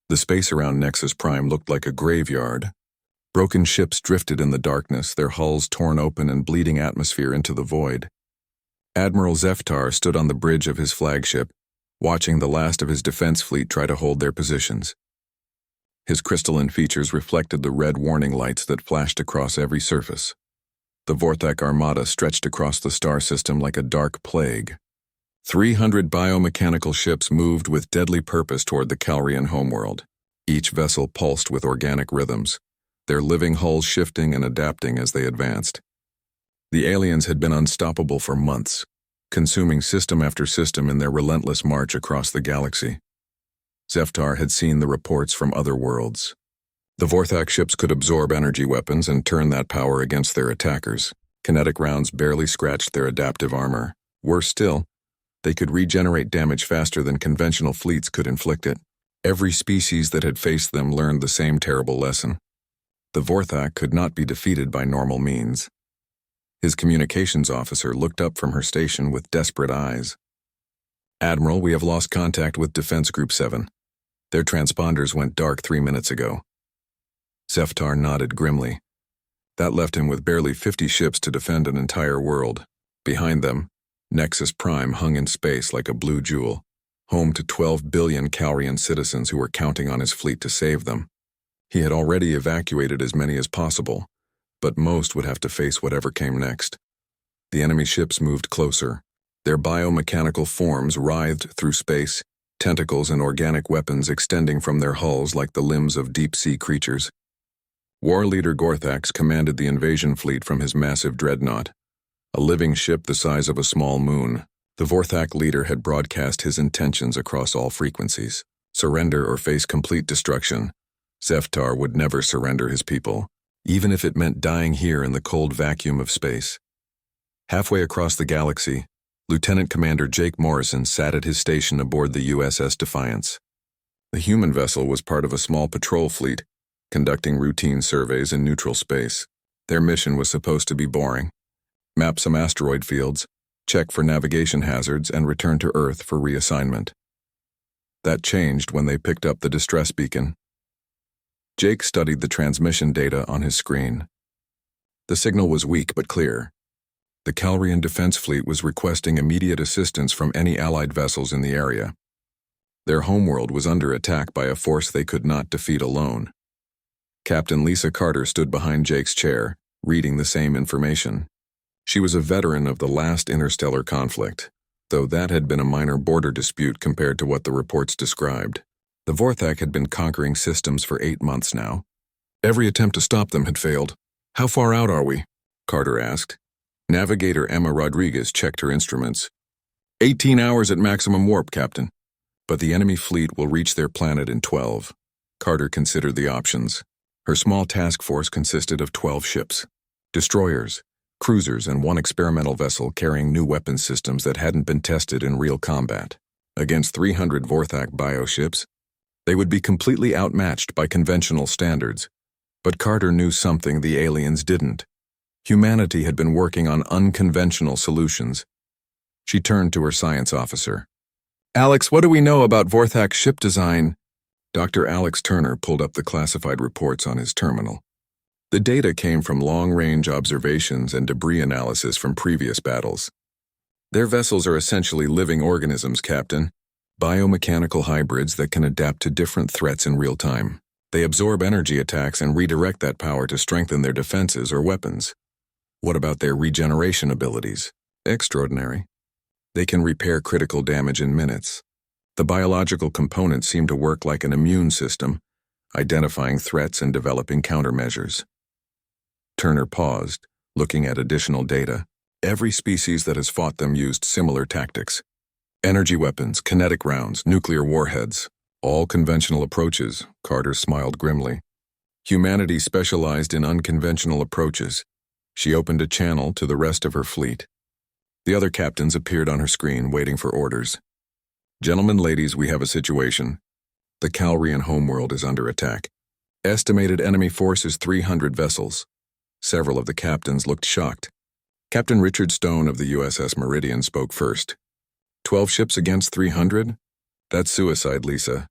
The space around Nexus Prime looked like a graveyard. Broken ships drifted in the darkness, their hulls torn open and bleeding atmosphere into the void. Admiral Zeftar stood on the bridge of his flagship, watching the last of his defense fleet try to hold their positions. His crystalline features reflected the red warning lights that flashed across every surface. The Vorthak Armada stretched across the star system like a dark plague. 300 biomechanical ships moved with deadly purpose toward the Calrian homeworld. Each vessel pulsed with organic rhythms, their living hulls shifting and adapting as they advanced. The aliens had been unstoppable for months, consuming system after system in their relentless march across the galaxy. Zeftar had seen the reports from other worlds. The Vorthak ships could absorb energy weapons and turn that power against their attackers. Kinetic rounds barely scratched their adaptive armor. Worse still, they could regenerate damage faster than conventional fleets could inflict it. Every species that had faced them learned the same terrible lesson. The Vorthak could not be defeated by normal means. His communications officer looked up from her station with desperate eyes. "Admiral, we have lost contact with Defense Group 7. Their transponders went dark 3 minutes ago." Zeftar nodded grimly. That left him with barely 50 ships to defend an entire world. Behind them, Nexus Prime hung in space like a blue jewel, home to 12 billion Calrian citizens who were counting on his fleet to save them. He had already evacuated as many as possible, but most would have to face whatever came next. The enemy ships moved closer. Their biomechanical forms writhed through space, tentacles and organic weapons extending from their hulls like the limbs of deep-sea creatures. War leader Gorthax commanded the invasion fleet from his massive dreadnought, a living ship the size of a small moon. The Vorthak leader had broadcast his intentions across all frequencies: surrender or face complete destruction. Zeftar would never surrender his people, even if it meant dying here in the cold vacuum of space. Halfway across the galaxy, Lieutenant Commander Jake Morrison sat at his station aboard the USS Defiance. The human vessel was part of a small patrol fleet, conducting routine surveys in neutral space. Their mission was supposed to be boring: map some asteroid fields, check for navigation hazards, and return to Earth for reassignment. That changed when they picked up the distress beacon. Jake studied the transmission data on his screen. The signal was weak but clear. The Calrian Defense Fleet was requesting immediate assistance from any Allied vessels in the area. Their homeworld was under attack by a force they could not defeat alone. Captain Lisa Carter stood behind Jake's chair, reading the same information. She was a veteran of the last interstellar conflict, though that had been a minor border dispute compared to what the reports described. The Vorthak had been conquering systems for 8 months now. Every attempt to stop them had failed. "How far out are we?" Carter asked. Navigator Emma Rodriguez checked her instruments. 18 hours at maximum warp, Captain. But the enemy fleet will reach their planet in 12. Carter considered the options. Her small task force consisted of 12 ships: destroyers, cruisers, and 1 experimental vessel carrying new weapon systems that hadn't been tested in real combat. Against 300 Vorthak bioships, they would be completely outmatched by conventional standards. But Carter knew something the aliens didn't. Humanity had been working on unconventional solutions. She turned to her science officer. "Alex, what do we know about Vorthak ship design?" Dr. Alex Turner pulled up the classified reports on his terminal. The data came from long-range observations and debris analysis from previous battles. "Their vessels are essentially living organisms, Captain. Biomechanical hybrids that can adapt to different threats in real time. They absorb energy attacks and redirect that power to strengthen their defenses or weapons." "What about their regeneration abilities?" "Extraordinary. They can repair critical damage in minutes. The biological components seem to work like an immune system, identifying threats and developing countermeasures." Turner paused, looking at additional data. Every species that has fought them used similar tactics: energy weapons, kinetic rounds, nuclear warheads. All conventional approaches, Carter smiled grimly. Humanity specialized in unconventional approaches. She opened a channel to the rest of her fleet. The other captains appeared on her screen, waiting for orders. "Gentlemen, ladies, we have a situation. The Calrian homeworld is under attack. Estimated enemy force is 300 vessels." Several of the captains looked shocked. Captain Richard Stone of the USS Meridian spoke first. 12 ships against 300? That's suicide, Lisa.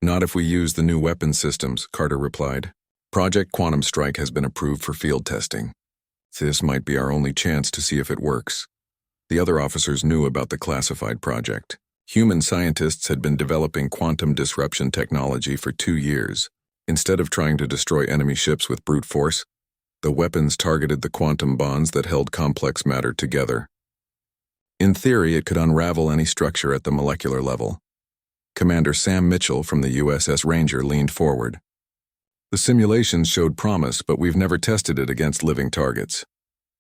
Not if we use the new weapon systems, Carter replied. Project Quantum Strike has been approved for field testing. This might be our only chance to see if it works. The other officers knew about the classified project. Human scientists had been developing quantum disruption technology for 2 years. Instead of trying to destroy enemy ships with brute force, the weapons targeted the quantum bonds that held complex matter together. In theory, it could unravel any structure at the molecular level. Commander Sam Mitchell from the USS Ranger leaned forward. The simulations showed promise, but we've never tested it against living targets.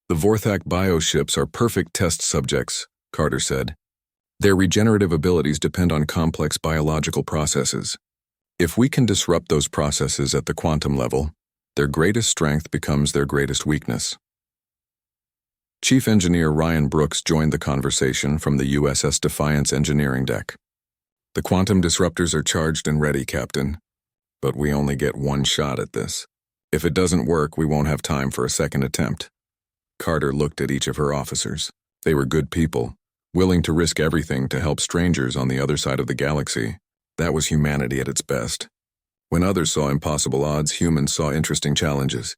The Vorthak bioships are perfect test subjects, Carter said. Their regenerative abilities depend on complex biological processes. If we can disrupt those processes at the quantum level, their greatest strength becomes their greatest weakness. Chief Engineer Ryan Brooks joined the conversation from the USS Defiance engineering deck. The quantum disruptors are charged and ready, Captain. But we only get one shot at this. If it doesn't work, we won't have time for a second attempt. Carter looked at each of her officers. They were good people, willing to risk everything to help strangers on the other side of the galaxy. That was humanity at its best. When others saw impossible odds, humans saw interesting challenges.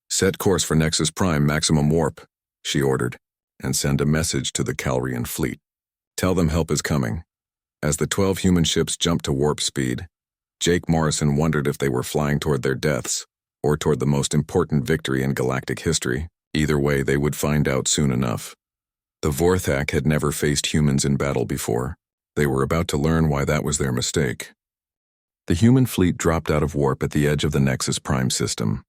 Set course for Nexus Prime maximum warp, she ordered, and send a message to the Calrian fleet. Tell them help is coming. As the 12 human ships jumped to warp speed, Jake Morrison wondered if they were flying toward their deaths, or toward the most important victory in galactic history. Either way, they would find out soon enough. The Vorthak had never faced humans in battle before. They were about to learn why that was their mistake. The human fleet dropped out of warp at the edge of the Nexus Prime system.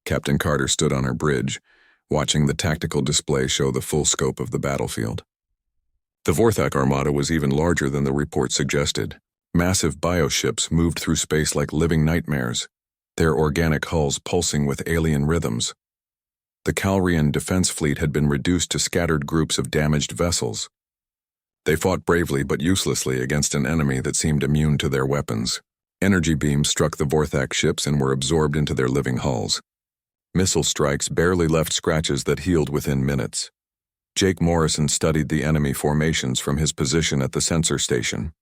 Captain Carter stood on her bridge, watching the tactical display show the full scope of the battlefield. The Vorthak armada was even larger than the report suggested. Massive bioships moved through space like living nightmares, their organic hulls pulsing with alien rhythms. The Calrian defense fleet had been reduced to scattered groups of damaged vessels. They fought bravely but uselessly against an enemy that seemed immune to their weapons. Energy beams struck the Vorthak ships and were absorbed into their living hulls. Missile strikes barely left scratches that healed within minutes. Jake Morrison studied the enemy formations from his position at the sensor station.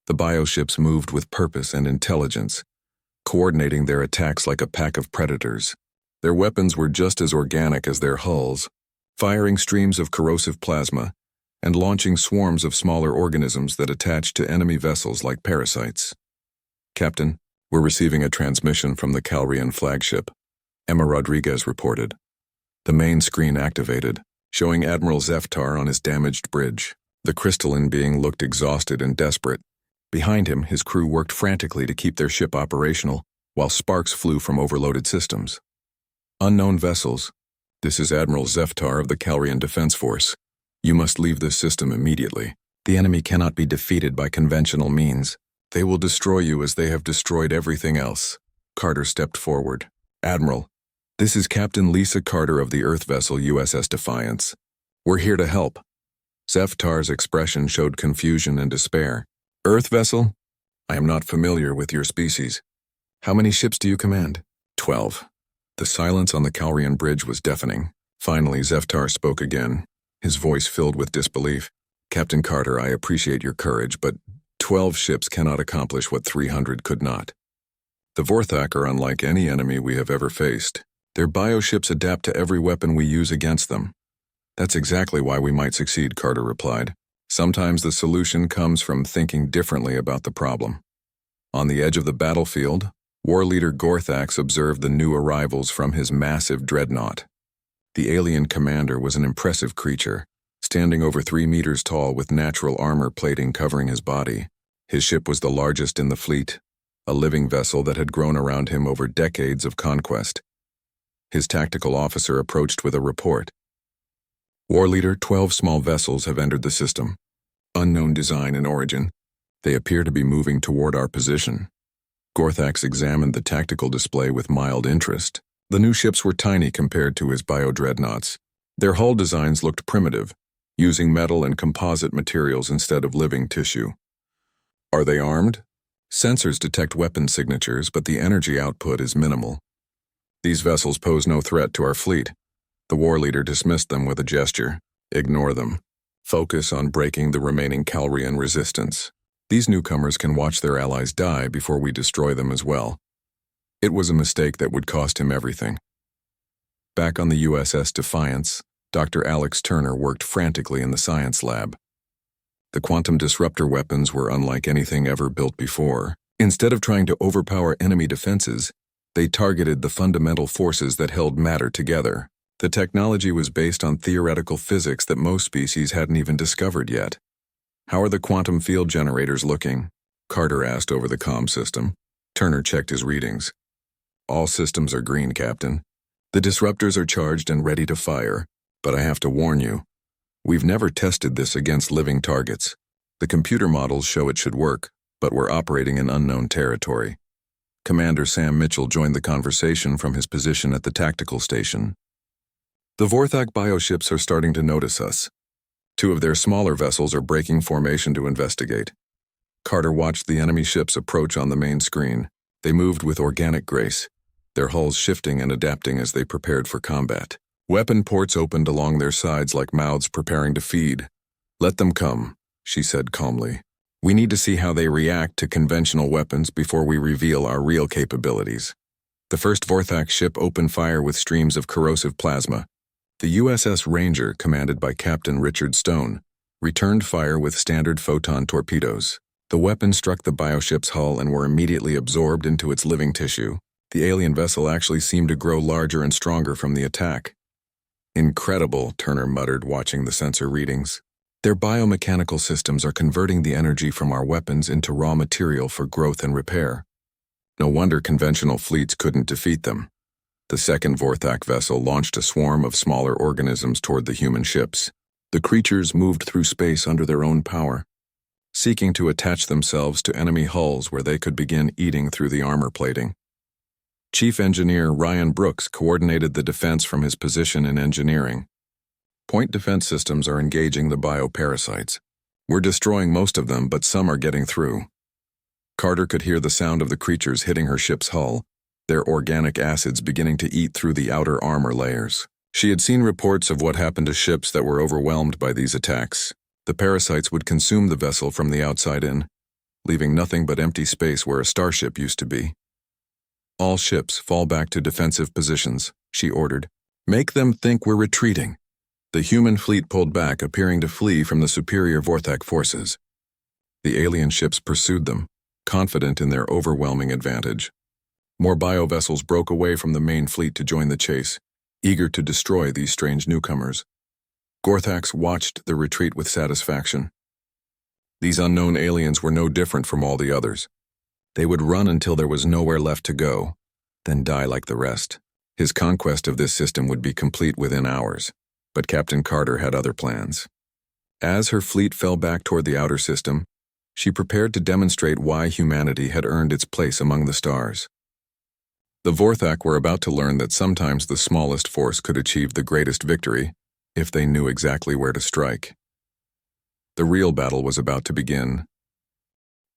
The bioships moved with purpose and intelligence, coordinating their attacks like a pack of predators. Their weapons were just as organic as their hulls, firing streams of corrosive plasma and launching swarms of smaller organisms that attached to enemy vessels like parasites. Captain, we're receiving a transmission from the Calrian flagship, Emma Rodriguez reported. The main screen activated, showing Admiral Zeftar on his damaged bridge. The crystalline being looked exhausted and desperate. Behind him, his crew worked frantically to keep their ship operational, while sparks flew from overloaded systems. Unknown vessels. This is Admiral Zeftar of the Calrian Defense Force. You must leave this system immediately. The enemy cannot be defeated by conventional means. They will destroy you as they have destroyed everything else. Carter stepped forward. Admiral, this is Captain Lisa Carter of the Earth vessel USS Defiance. We're here to help. Zeftar's expression showed confusion and despair. Earth vessel? I am not familiar with your species. How many ships do you command? 12. The silence on the Calrian bridge was deafening. Finally, Zeftar spoke again, his voice filled with disbelief. Captain Carter, I appreciate your courage, but 12 ships cannot accomplish what 300 could not. The Vorthak are unlike any enemy we have ever faced. Their bioships adapt to every weapon we use against them. That's exactly why we might succeed, Carter replied. Sometimes the solution comes from thinking differently about the problem. On the edge of the battlefield, War Leader Gorthax observed the new arrivals from his massive dreadnought. The alien commander was an impressive creature, standing over 3 meters tall with natural armor plating covering his body. His ship was the largest in the fleet, a living vessel that had grown around him over decades of conquest. His tactical officer approached with a report. War Leader, 12 small vessels have entered the system. Unknown design and origin. They appear to be moving toward our position. Gorthax examined the tactical display with mild interest. The new ships were tiny compared to his bio-dreadnoughts. Their hull designs looked primitive, using metal and composite materials instead of living tissue. Are they armed? Sensors detect weapon signatures, but the energy output is minimal. These vessels pose no threat to our fleet. The war leader dismissed them with a gesture. Ignore them. Focus on breaking the remaining Calrian resistance. These newcomers can watch their allies die before we destroy them as well. It was a mistake that would cost him everything. Back on the USS Defiance, Dr. Alex Turner worked frantically in the science lab. The quantum disruptor weapons were unlike anything ever built before. Instead of trying to overpower enemy defenses, they targeted the fundamental forces that held matter together. The technology was based on theoretical physics that most species hadn't even discovered yet. "How are the quantum field generators looking?" Carter asked over the comm system. Turner checked his readings. "All systems are green, Captain. The disruptors are charged and ready to fire, but I have to warn you, we've never tested this against living targets. The computer models show it should work, but we're operating in unknown territory." Commander Sam Mitchell joined the conversation from his position at the tactical station. "The Vorthak bioships are starting to notice us. 2 of their smaller vessels are breaking formation to investigate." Carter watched the enemy ships approach on the main screen. They moved with organic grace, their hulls shifting and adapting as they prepared for combat. Weapon ports opened along their sides like mouths preparing to feed. "Let them come," she said calmly. "We need to see how they react to conventional weapons before we reveal our real capabilities." The first Vorthak ship opened fire with streams of corrosive plasma. The USS Ranger, commanded by Captain Richard Stone, returned fire with standard photon torpedoes. The weapons struck the bioship's hull and were immediately absorbed into its living tissue. The alien vessel actually seemed to grow larger and stronger from the attack. "Incredible," Turner muttered, watching the sensor readings. "Their biomechanical systems are converting the energy from our weapons into raw material for growth and repair. No wonder conventional fleets couldn't defeat them." The second Vorthak vessel launched a swarm of smaller organisms toward the human ships. The creatures moved through space under their own power, seeking to attach themselves to enemy hulls where they could begin eating through the armor plating. Chief Engineer Ryan Brooks coordinated the defense from his position in engineering. "Point defense systems are engaging the bioparasites. We're destroying most of them, but some are getting through." Carter could hear the sound of the creatures hitting her ship's hull, their organic acids beginning to eat through the outer armor layers. She had seen reports of what happened to ships that were overwhelmed by these attacks. The parasites would consume the vessel from the outside in, leaving nothing but empty space where a starship used to be. "All ships fall back to defensive positions," she ordered. "Make them think we're retreating." The human fleet pulled back, appearing to flee from the superior Vorthak forces. The alien ships pursued them, confident in their overwhelming advantage. More biovessels broke away from the main fleet to join the chase, eager to destroy these strange newcomers. Vorthaks watched the retreat with satisfaction. These unknown aliens were no different from all the others. They would run until there was nowhere left to go, then die like the rest. His conquest of this system would be complete within hours, but Captain Carter had other plans. As her fleet fell back toward the outer system, she prepared to demonstrate why humanity had earned its place among the stars. The Vorthak were about to learn that sometimes the smallest force could achieve the greatest victory if they knew exactly where to strike. The real battle was about to begin.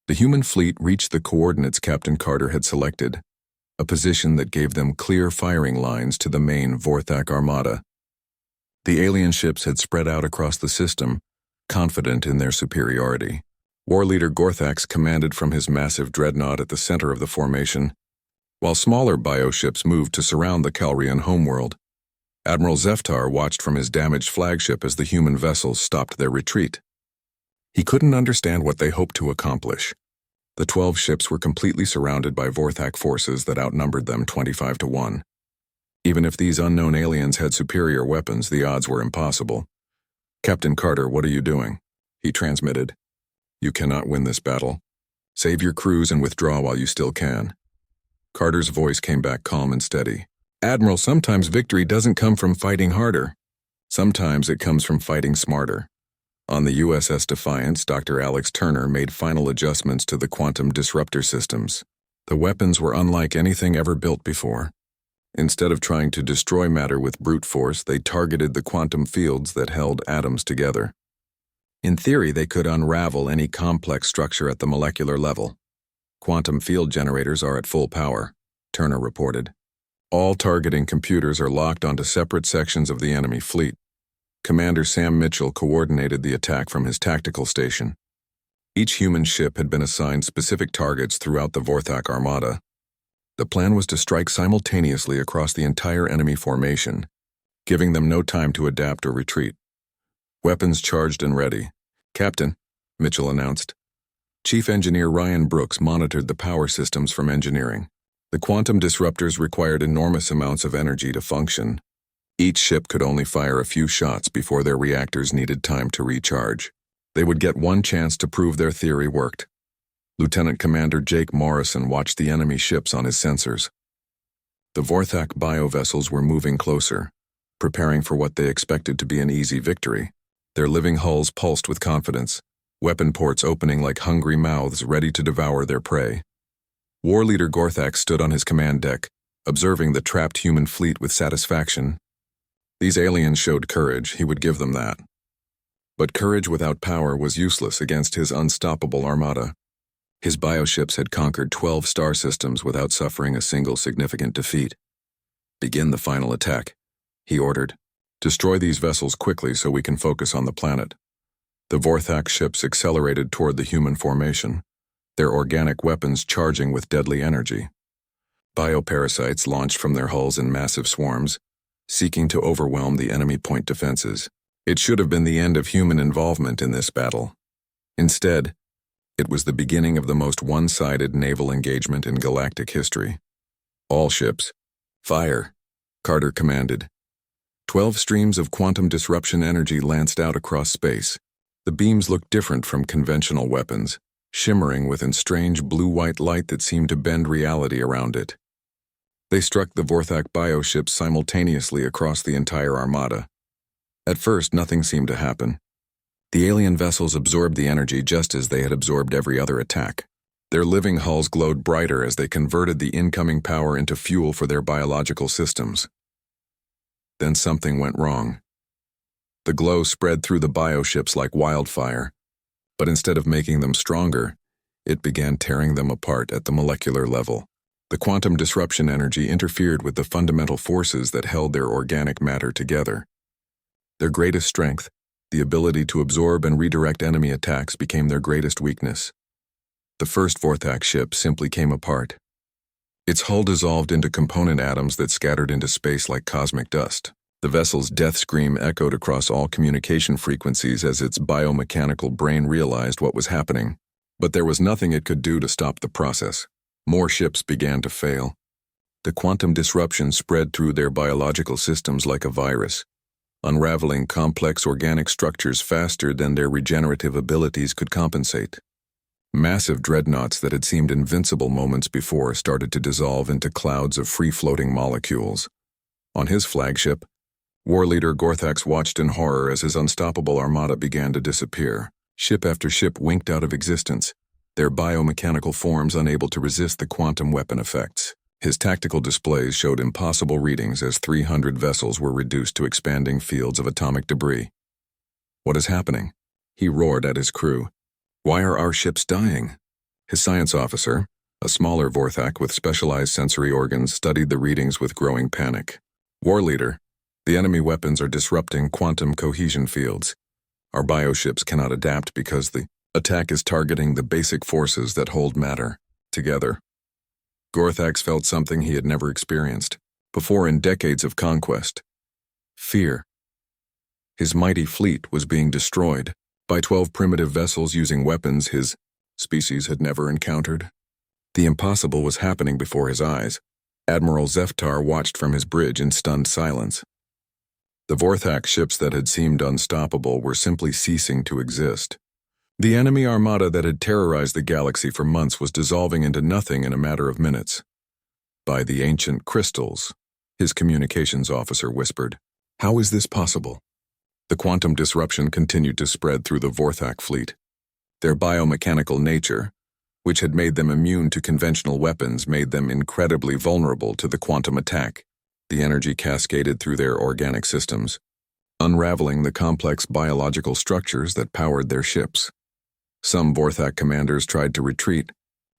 The human fleet reached the coordinates Captain Carter had selected, a position that gave them clear firing lines to the main Vorthak armada. The alien ships had spread out across the system, confident in their superiority. War leader Gorthax commanded from his massive dreadnought at the center of the formation, while smaller bioships moved to surround the Calrian homeworld. Admiral Zeftar watched from his damaged flagship as the human vessels stopped their retreat. He couldn't understand what they hoped to accomplish. The 12 ships were completely surrounded by Vorthak forces that outnumbered them 25-1. Even if these unknown aliens had superior weapons, the odds were impossible. "Captain Carter, what are you doing?" he transmitted. "You cannot win this battle. Save your crews and withdraw while you still can." Carter's voice came back calm and steady. "Admiral, sometimes victory doesn't come from fighting harder. Sometimes it comes from fighting smarter." On the USS Defiance, Dr. Alex Turner made final adjustments to the quantum disruptor systems. The weapons were unlike anything ever built before. Instead of trying to destroy matter with brute force, they targeted the quantum fields that held atoms together. In theory, they could unravel any complex structure at the molecular level. "Quantum field generators are at full power," Turner reported. "All targeting computers are locked onto separate sections of the enemy fleet." Commander Sam Mitchell coordinated the attack from his tactical station. Each human ship had been assigned specific targets throughout the Vorthak Armada. The plan was to strike simultaneously across the entire enemy formation, giving them no time to adapt or retreat. Weapons charged and ready. "Captain," Mitchell announced. Chief Engineer Ryan Brooks monitored the power systems from engineering. The quantum disruptors required enormous amounts of energy to function. Each ship could only fire a few shots before their reactors needed time to recharge. They would get one chance to prove their theory worked. Lieutenant Commander Jake Morrison watched the enemy ships on his sensors. The Vorthak biovessels were moving closer, preparing for what they expected to be an easy victory. Their living hulls pulsed with confidence, weapon ports opening like hungry mouths ready to devour their prey. War Leader Gorthak stood on his command deck, observing the trapped human fleet with satisfaction. These aliens showed courage, he would give them that. But courage without power was useless against his unstoppable armada. His bioships had conquered 12 star systems without suffering a single significant defeat. "Begin the final attack," he ordered. "Destroy these vessels quickly so we can focus on the planet." The Vorthak ships accelerated toward the human formation, their organic weapons charging with deadly energy. Bioparasites launched from their hulls in massive swarms, seeking to overwhelm the enemy point defenses. It should have been the end of human involvement in this battle. Instead, it was the beginning of the most one-sided naval engagement in galactic history. "All ships, fire," Carter commanded. 12 streams of quantum disruption energy lanced out across space. The beams looked different from conventional weapons, shimmering with a strange blue-white light that seemed to bend reality around it. They struck the Vorthak bioships simultaneously across the entire armada. At first, nothing seemed to happen. The alien vessels absorbed the energy just as they had absorbed every other attack. Their living hulls glowed brighter as they converted the incoming power into fuel for their biological systems. Then something went wrong. The glow spread through the bioships like wildfire, but instead of making them stronger, it began tearing them apart at the molecular level. The quantum disruption energy interfered with the fundamental forces that held their organic matter together. Their greatest strength, the ability to absorb and redirect enemy attacks, became their greatest weakness. The first Vorthak ship simply came apart. Its hull dissolved into component atoms that scattered into space like cosmic dust. The vessel's death scream echoed across all communication frequencies as its biomechanical brain realized what was happening. But there was nothing it could do to stop the process. More ships began to fail. The quantum disruption spread through their biological systems like a virus, unraveling complex organic structures faster than their regenerative abilities could compensate. Massive dreadnoughts that had seemed invincible moments before started to dissolve into clouds of free-floating molecules. On his flagship, War Leader Gorthax watched in horror as his unstoppable armada began to disappear. Ship after ship winked out of existence, their biomechanical forms unable to resist the quantum weapon effects. His tactical displays showed impossible readings as 300 vessels were reduced to expanding fields of atomic debris. "What is happening?" he roared at his crew. "Why are our ships dying?" His science officer, a smaller Vorthak with specialized sensory organs, studied the readings with growing panic. "War Leader, the enemy weapons are disrupting quantum cohesion fields. Our bioships cannot adapt because the attack is targeting the basic forces that hold matter together." Gorthax felt something he had never experienced before in decades of conquest: fear. His mighty fleet was being destroyed by 12 primitive vessels using weapons his species had never encountered. The impossible was happening before his eyes. Admiral Zeftar watched from his bridge in stunned silence. The Vorthak ships that had seemed unstoppable were simply ceasing to exist. The enemy armada that had terrorized the galaxy for months was dissolving into nothing in a matter of minutes. "By the ancient crystals," his communications officer whispered. "How is this possible?" The quantum disruption continued to spread through the Vorthak fleet. Their biomechanical nature, which had made them immune to conventional weapons, made them incredibly vulnerable to the quantum attack. The energy cascaded through their organic systems, unraveling the complex biological structures that powered their ships. Some Vorthak commanders tried to retreat,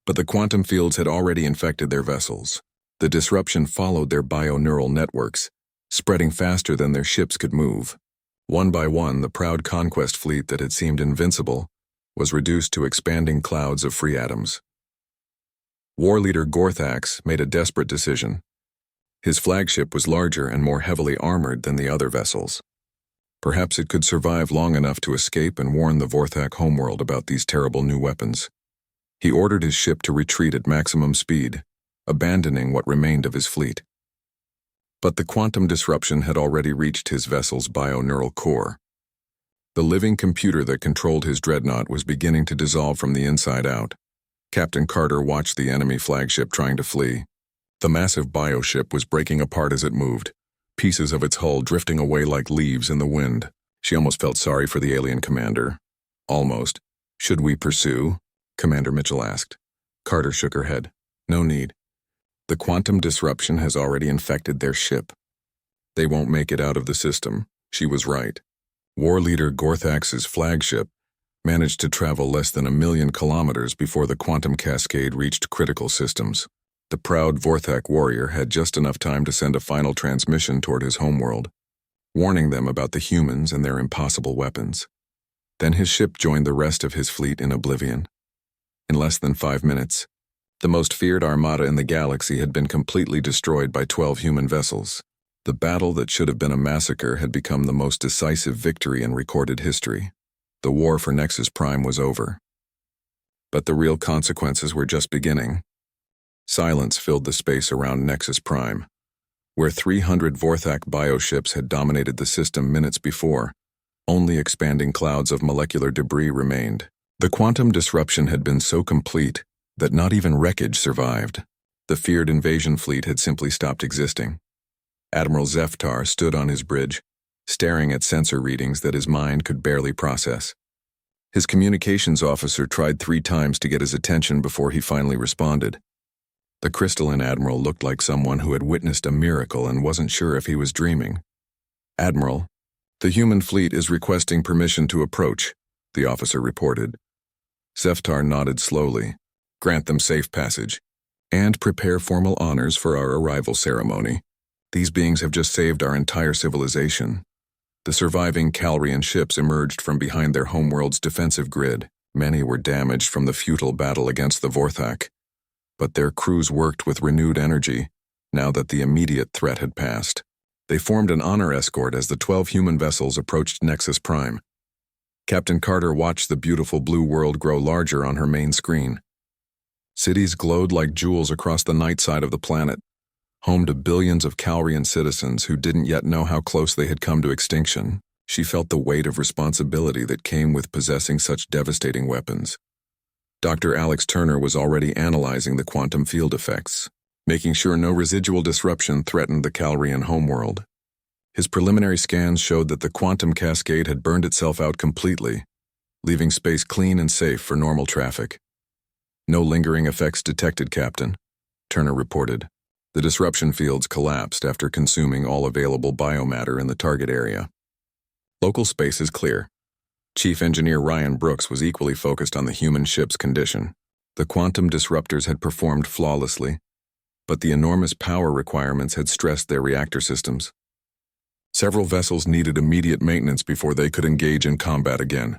but the quantum fields had already infected their vessels. The disruption followed their bioneural networks, spreading faster than their ships could move. One by one, the proud conquest fleet that had seemed invincible was reduced to expanding clouds of free atoms. War leader Gorthax made a desperate decision. His flagship was larger and more heavily armored than the other vessels. Perhaps it could survive long enough to escape and warn the Vorthak homeworld about these terrible new weapons. He ordered his ship to retreat at maximum speed, abandoning what remained of his fleet. But the quantum disruption had already reached his vessel's bio-neural core. The living computer that controlled his dreadnought was beginning to dissolve from the inside out. Captain Carter watched the enemy flagship trying to flee. The massive bioship was breaking apart as it moved, pieces of its hull drifting away like leaves in the wind. She almost felt sorry for the alien commander. Almost. "Should we pursue?" Commander Mitchell asked. Carter shook her head. "No need. The quantum disruption has already infected their ship. They won't make it out of the system." She was right. War leader Gorthax's flagship managed to travel less than 1,000,000 kilometers before the quantum cascade reached critical systems. The proud Vorthak warrior had just enough time to send a final transmission toward his homeworld, warning them about the humans and their impossible weapons. Then his ship joined the rest of his fleet in oblivion. In less than 5 minutes, the most feared armada in the galaxy had been completely destroyed by 12 human vessels. The battle that should have been a massacre had become the most decisive victory in recorded history. The war for Nexus Prime was over. But the real consequences were just beginning. Silence filled the space around Nexus Prime. Where 300 Vorthak bioships had dominated the system minutes before, only expanding clouds of molecular debris remained. The quantum disruption had been so complete that not even wreckage survived. The feared invasion fleet had simply stopped existing. Admiral Zeftar stood on his bridge, staring at sensor readings that his mind could barely process. His communications officer tried 3 times to get his attention before he finally responded. The crystalline admiral looked like someone who had witnessed a miracle and wasn't sure if he was dreaming. "Admiral, the human fleet is requesting permission to approach," the officer reported. Zeftar nodded slowly. "Grant them safe passage, and prepare formal honors for our arrival ceremony. These beings have just saved our entire civilization." The surviving Calrian ships emerged from behind their homeworld's defensive grid. Many were damaged from the futile battle against the Vorthak, but their crews worked with renewed energy now that the immediate threat had passed. They formed an honor escort as the 12 human vessels approached Nexus Prime. Captain Carter watched the beautiful blue world grow larger on her main screen. Cities glowed like jewels across the night side of the planet, home to billions of Calrian citizens who didn't yet know how close they had come to extinction. She felt the weight of responsibility that came with possessing such devastating weapons. Dr. Alex Turner was already analyzing the quantum field effects, making sure no residual disruption threatened the Calrian homeworld. His preliminary scans showed that the quantum cascade had burned itself out completely, leaving space clean and safe for normal traffic. "No lingering effects detected, Captain," Turner reported. The disruption fields collapsed after consuming all available biomatter in the target area. "Local space is clear." Chief Engineer Ryan Brooks was equally focused on the human ship's condition. The quantum disruptors had performed flawlessly, but the enormous power requirements had stressed their reactor systems. Several vessels needed immediate maintenance before they could engage in combat again.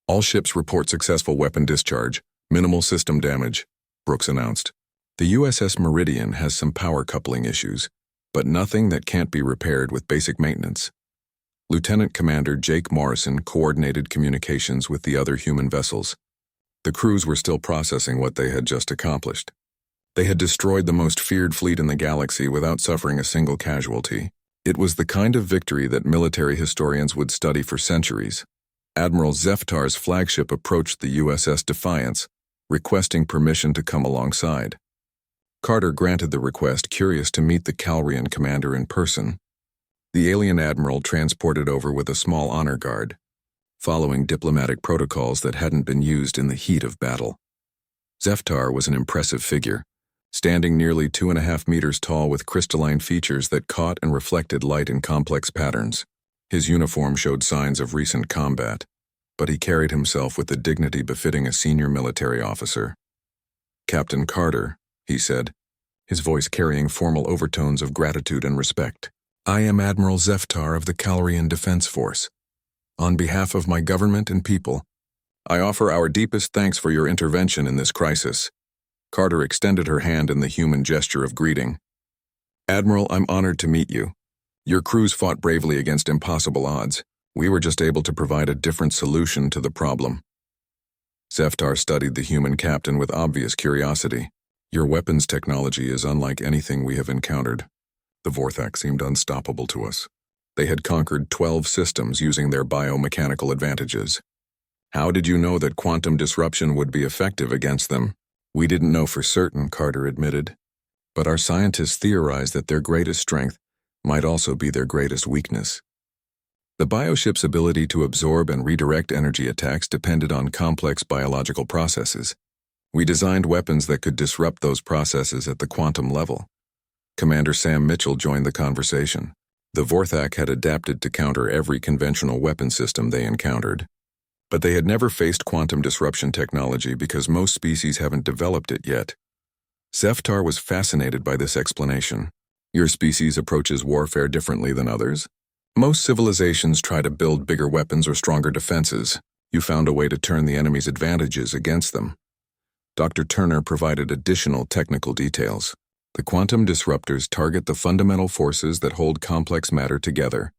"All ships report successful weapon discharge, minimal system damage," Brooks announced. "The USS Meridian has some power coupling issues, but nothing that can't be repaired with basic maintenance." Lieutenant Commander Jake Morrison coordinated communications with the other human vessels. The crews were still processing what they had just accomplished. They had destroyed the most feared fleet in the galaxy without suffering a single casualty. It was the kind of victory that military historians would study for centuries. Admiral Zeftar's flagship approached the USS Defiance, requesting permission to come alongside. Carter granted the request, curious to meet the Calrian commander in person. The alien admiral transported over with a small honor guard, following diplomatic protocols that hadn't been used in the heat of battle. Zeftar was an impressive figure, standing nearly 2.5 meters tall with crystalline features that caught and reflected light in complex patterns. His uniform showed signs of recent combat, but he carried himself with the dignity befitting a senior military officer. "Captain Carter," he said, his voice carrying formal overtones of gratitude and respect. "I am Admiral Zeftar of the Calrian Defense Force. On behalf of my government and people, I offer our deepest thanks for your intervention in this crisis. Carter extended her hand in the human gesture of greeting. Admiral, I'm honored to meet you. Your crews fought bravely against impossible odds. We were just able to provide a different solution to the problem. Zeftar studied the human captain with obvious curiosity. Your weapons technology is unlike anything we have encountered. The Vorthak seemed unstoppable to us. They had conquered 12 systems using their biomechanical advantages. How did you know that quantum disruption would be effective against them? We didn't know for certain, Carter admitted. But our scientists theorized that their greatest strength might also be their greatest weakness. The bioship's ability to absorb and redirect energy attacks depended on complex biological processes. We designed weapons that could disrupt those processes at the quantum level. Commander Sam Mitchell joined the conversation. The Vorthak had adapted to counter every conventional weapon system they encountered. But they had never faced quantum disruption technology because most species haven't developed it yet. Zeftar was fascinated by this explanation. Your species approaches warfare differently than others? Most civilizations try to build bigger weapons or stronger defenses. You found a way to turn the enemy's advantages against them. Dr. Turner provided additional technical details. The quantum disruptors target the fundamental forces that hold complex matter together.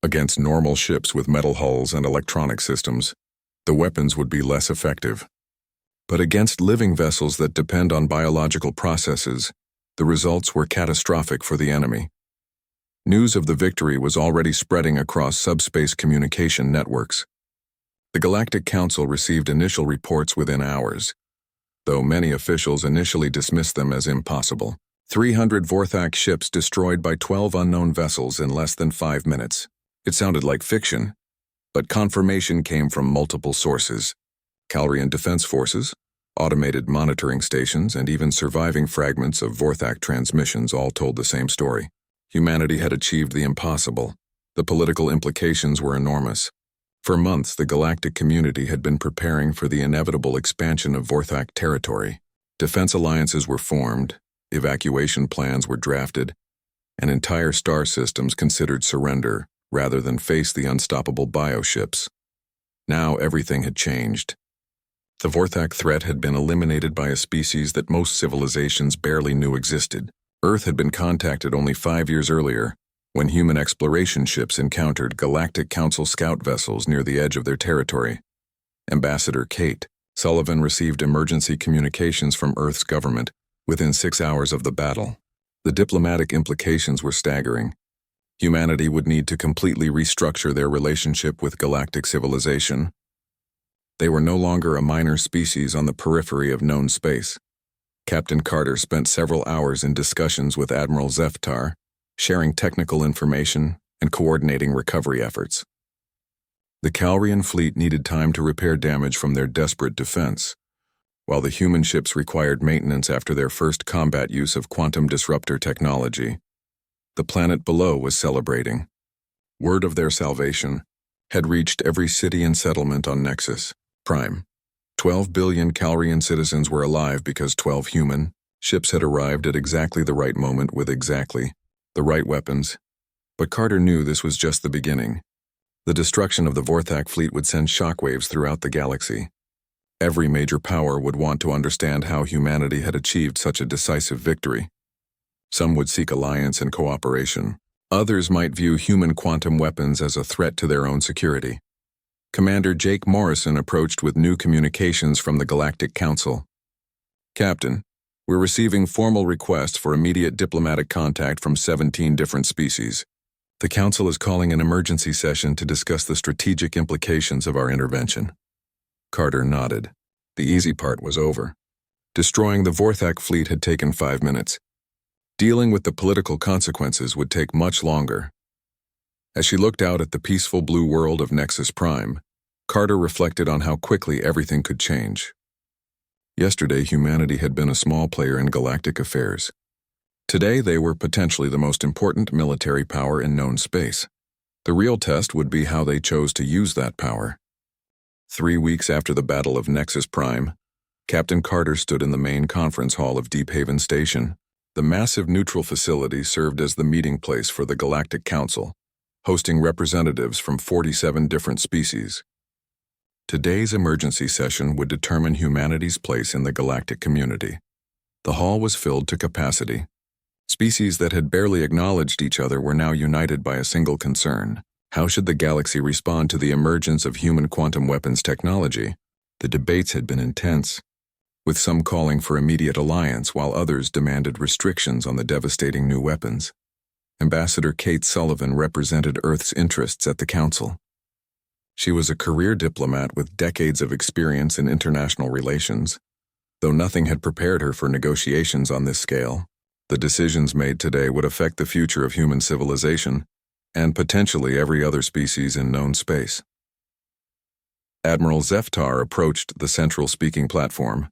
Against normal ships with metal hulls and electronic systems, the weapons would be less effective. But against living vessels that depend on biological processes, the results were catastrophic for the enemy. News of the victory was already spreading across subspace communication networks. The Galactic Council received initial reports within hours, though many officials initially dismissed them as impossible. 300 Vorthak ships destroyed by 12 unknown vessels in less than 5 minutes. It sounded like fiction, but confirmation came from multiple sources. Calrian defense forces, automated monitoring stations, and even surviving fragments of Vorthak transmissions all told the same story. Humanity had achieved the impossible. The political implications were enormous. For months, the galactic community had been preparing for the inevitable expansion of Vorthak territory. Defense alliances were formed, evacuation plans were drafted, and entire star systems considered surrender rather than face the unstoppable bioships. Now everything had changed. The Vorthak threat had been eliminated by a species that most civilizations barely knew existed. Earth had been contacted only 5 years earlier, when human exploration ships encountered Galactic Council scout vessels near the edge of their territory. Ambassador Kate Sullivan received emergency communications from Earth's government within 6 hours of the battle. The diplomatic implications were staggering. Humanity would need to completely restructure their relationship with galactic civilization. They were no longer a minor species on the periphery of known space. Captain Carter spent several hours in discussions with Admiral Zeftar, sharing technical information and coordinating recovery efforts. The Calrian fleet needed time to repair damage from their desperate defense, while the human ships required maintenance after their first combat use of quantum disruptor technology. The planet below was celebrating. Word of their salvation had reached every city and settlement on Nexus Prime. 12 billion Calrian citizens were alive because 12 human ships had arrived at exactly the right moment with exactly the right weapons. But Carter knew this was just the beginning. The destruction of the Vorthak fleet would send shockwaves throughout the galaxy. Every major power would want to understand how humanity had achieved such a decisive victory. Some would seek alliance and cooperation. Others might view human quantum weapons as a threat to their own security. Commander Jake Morrison approached with new communications from the Galactic Council. Captain, we're receiving formal requests for immediate diplomatic contact from 17 different species. The Council is calling an emergency session to discuss the strategic implications of our intervention. Carter nodded. The easy part was over. Destroying the Vorthak fleet had taken 5 minutes. Dealing with the political consequences would take much longer. As she looked out at the peaceful blue world of Nexus Prime, Carter reflected on how quickly everything could change. Yesterday, humanity had been a small player in galactic affairs. Today, they were potentially the most important military power in known space. The real test would be how they chose to use that power. 3 weeks after the Battle of Nexus Prime, Captain Carter stood in the main conference hall of Deep Haven Station. The massive neutral facility served as the meeting place for the Galactic Council, hosting representatives from 47 different species. Today's emergency session would determine humanity's place in the galactic community. The hall was filled to capacity. Species that had barely acknowledged each other were now united by a single concern. How should the galaxy respond to the emergence of human quantum weapons technology? The debates had been intense, with some calling for immediate alliance while others demanded restrictions on the devastating new weapons. Ambassador Kate Sullivan represented Earth's interests at the Council. She was a career diplomat with decades of experience in international relations. Though nothing had prepared her for negotiations on this scale, the decisions made today would affect the future of human civilization and potentially every other species in known space. Admiral Zeftar approached the central speaking platform,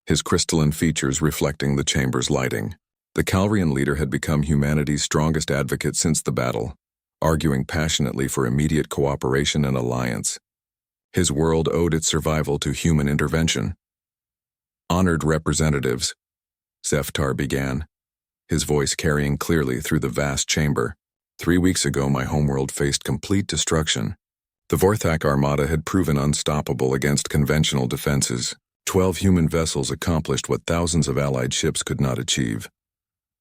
his crystalline features reflecting the chamber's lighting. The Calrian leader had become humanity's strongest advocate since the battle, arguing passionately for immediate cooperation and alliance. His world owed its survival to human intervention. Honored representatives, Zeftar began, his voice carrying clearly through the vast chamber. 3 weeks ago, my homeworld faced complete destruction. The Vorthak Armada had proven unstoppable against conventional defenses. 12 human vessels accomplished what thousands of allied ships could not achieve.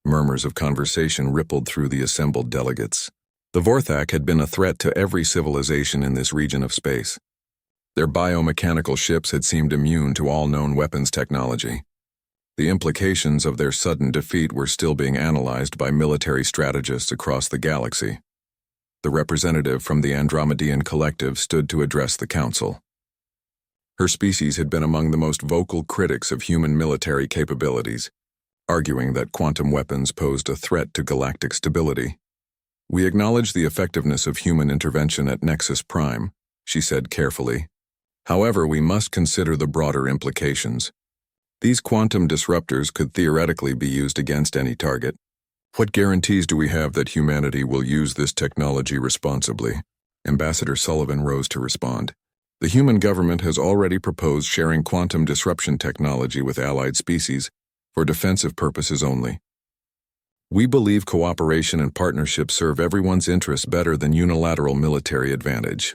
Murmurs of conversation rippled through the assembled delegates. The Vorthak had been a threat to every civilization in this region of space. Their biomechanical ships had seemed immune to all known weapons technology. The implications of their sudden defeat were still being analyzed by military strategists across the galaxy. The representative from the Andromedean Collective stood to address the Council. Her species had been among the most vocal critics of human military capabilities, arguing that quantum weapons posed a threat to galactic stability. We acknowledge the effectiveness of human intervention at Nexus Prime, she said carefully. However, we must consider the broader implications. These quantum disruptors could theoretically be used against any target. What guarantees do we have that humanity will use this technology responsibly? Ambassador Sullivan rose to respond. The human government has already proposed sharing quantum disruption technology with allied species for defensive purposes only. We believe cooperation and partnership serve everyone's interests better than unilateral military advantage.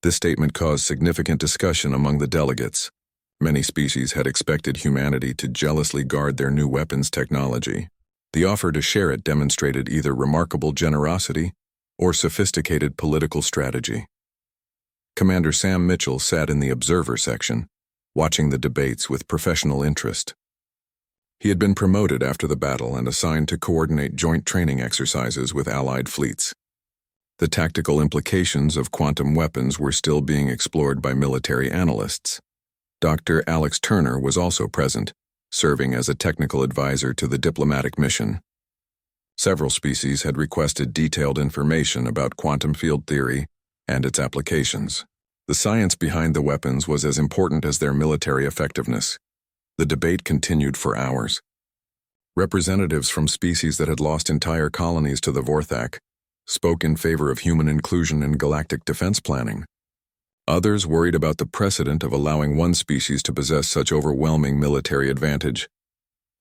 This statement caused significant discussion among the delegates. Many species had expected humanity to jealously guard their new weapons technology. The offer to share it demonstrated either remarkable generosity or sophisticated political strategy. Commander Sam Mitchell sat in the observer section, watching the debates with professional interest. He had been promoted after the battle and assigned to coordinate joint training exercises with Allied fleets. The tactical implications of quantum weapons were still being explored by military analysts. Dr. Alex Turner was also present, serving as a technical advisor to the diplomatic mission. Several species had requested detailed information about quantum field theory and its applications. The science behind the weapons was as important as their military effectiveness. The debate continued for hours. Representatives from species that had lost entire colonies to the Vorthak spoke in favor of human inclusion in galactic defense planning. Others worried about the precedent of allowing one species to possess such overwhelming military advantage.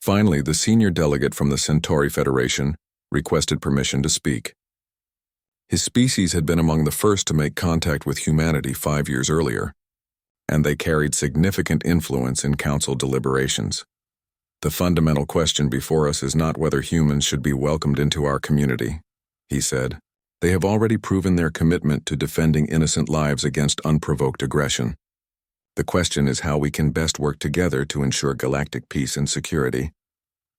Finally, the senior delegate from the Centauri Federation requested permission to speak. His species had been among the first to make contact with humanity 5 years earlier, and they carried significant influence in council deliberations. The fundamental question before us is not whether humans should be welcomed into our community, he said. They have already proven their commitment to defending innocent lives against unprovoked aggression. The question is how we can best work together to ensure galactic peace and security.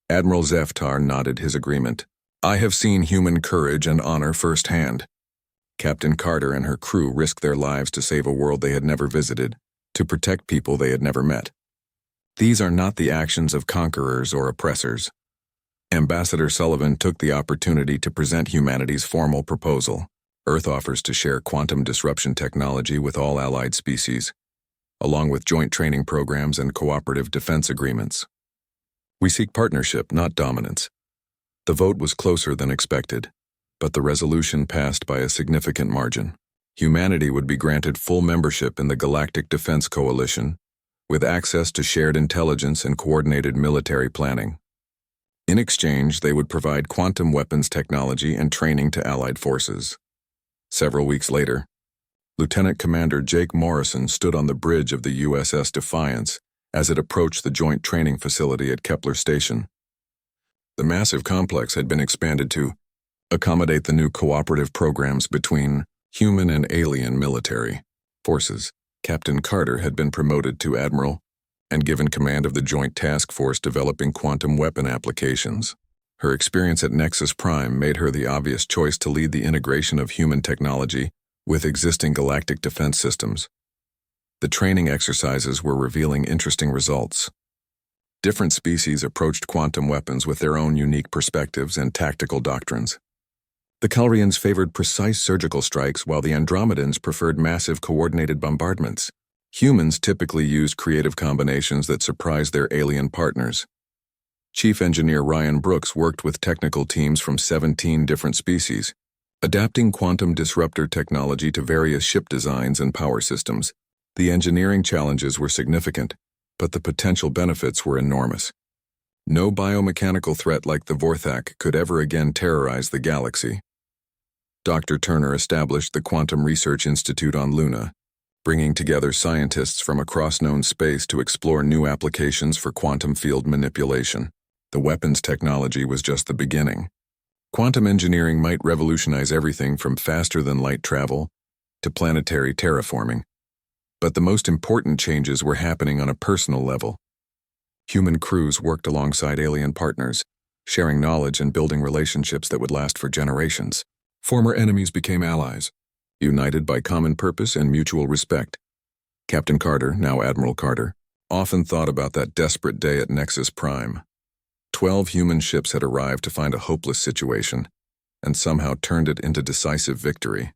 Admiral Zeftar nodded his agreement. I have seen human courage and honor firsthand. Captain Carter and her crew risked their lives to save a world they had never visited, to protect people they had never met. These are not the actions of conquerors or oppressors. Ambassador Sullivan took the opportunity to present humanity's formal proposal. Earth offers to share quantum disruption technology with all allied species, along with joint training programs and cooperative defense agreements. We seek partnership, not dominance. The vote was closer than expected, but the resolution passed by a significant margin. Humanity would be granted full membership in the Galactic Defense Coalition, with access to shared intelligence and coordinated military planning. In exchange, they would provide quantum weapons technology and training to Allied forces. Several weeks later, Lieutenant Commander Jake Morrison stood on the bridge of the USS Defiance as it approached the joint training facility at Kepler Station. The massive complex had been expanded to accommodate the new cooperative programs between human and alien military forces. Captain Carter had been promoted to Admiral and given command of the Joint Task Force developing quantum weapon applications. Her experience at Nexus Prime made her the obvious choice to lead the integration of human technology with existing galactic defense systems. The training exercises were revealing interesting results. Different species approached quantum weapons with their own unique perspectives and tactical doctrines. The Calrians favored precise surgical strikes while the Andromedans preferred massive coordinated bombardments. Humans typically used creative combinations that surprised their alien partners. Chief Engineer Ryan Brooks worked with technical teams from 17 different species, adapting quantum disruptor technology to various ship designs and power systems. The engineering challenges were significant, but the potential benefits were enormous. No biomechanical threat like the Vorthak could ever again terrorize the galaxy. Dr. Turner established the Quantum Research Institute on Luna, bringing together scientists from across known space to explore new applications for quantum field manipulation. The weapons technology was just the beginning. Quantum engineering might revolutionize everything from faster-than-light travel to planetary terraforming. But the most important changes were happening on a personal level. Human crews worked alongside alien partners, sharing knowledge and building relationships that would last for generations. Former enemies became allies, united by common purpose and mutual respect. Captain Carter, now Admiral Carter, often thought about that desperate day at Nexus Prime. 12 human ships had arrived to find a hopeless situation, and somehow turned it into decisive victory.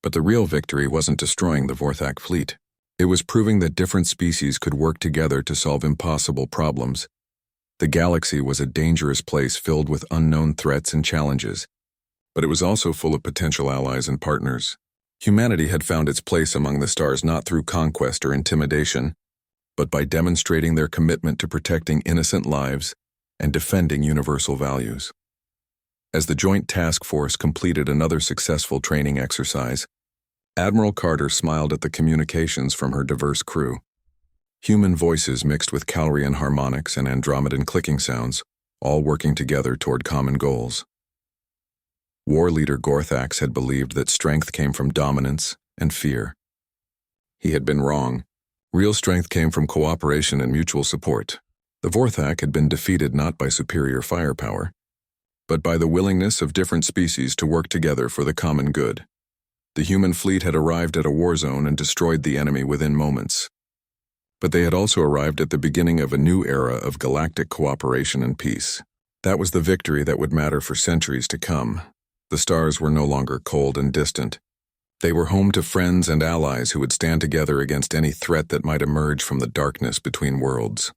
But the real victory wasn't destroying the Vorthak fleet. It was proving that different species could work together to solve impossible problems. The galaxy was a dangerous place filled with unknown threats and challenges, but it was also full of potential allies and partners. Humanity had found its place among the stars not through conquest or intimidation, but by demonstrating their commitment to protecting innocent lives and defending universal values. As the Joint Task Force completed another successful training exercise, Admiral Carter smiled at the communications from her diverse crew. Human voices mixed with Calrian harmonics and Andromedan clicking sounds, all working together toward common goals. War leader Gorthax had believed that strength came from dominance and fear. He had been wrong. Real strength came from cooperation and mutual support. The Vorthak had been defeated not by superior firepower, but by the willingness of different species to work together for the common good. The human fleet had arrived at a war zone and destroyed the enemy within moments. But they had also arrived at the beginning of a new era of galactic cooperation and peace. That was the victory that would matter for centuries to come. The stars were no longer cold and distant. They were home to friends and allies who would stand together against any threat that might emerge from the darkness between worlds.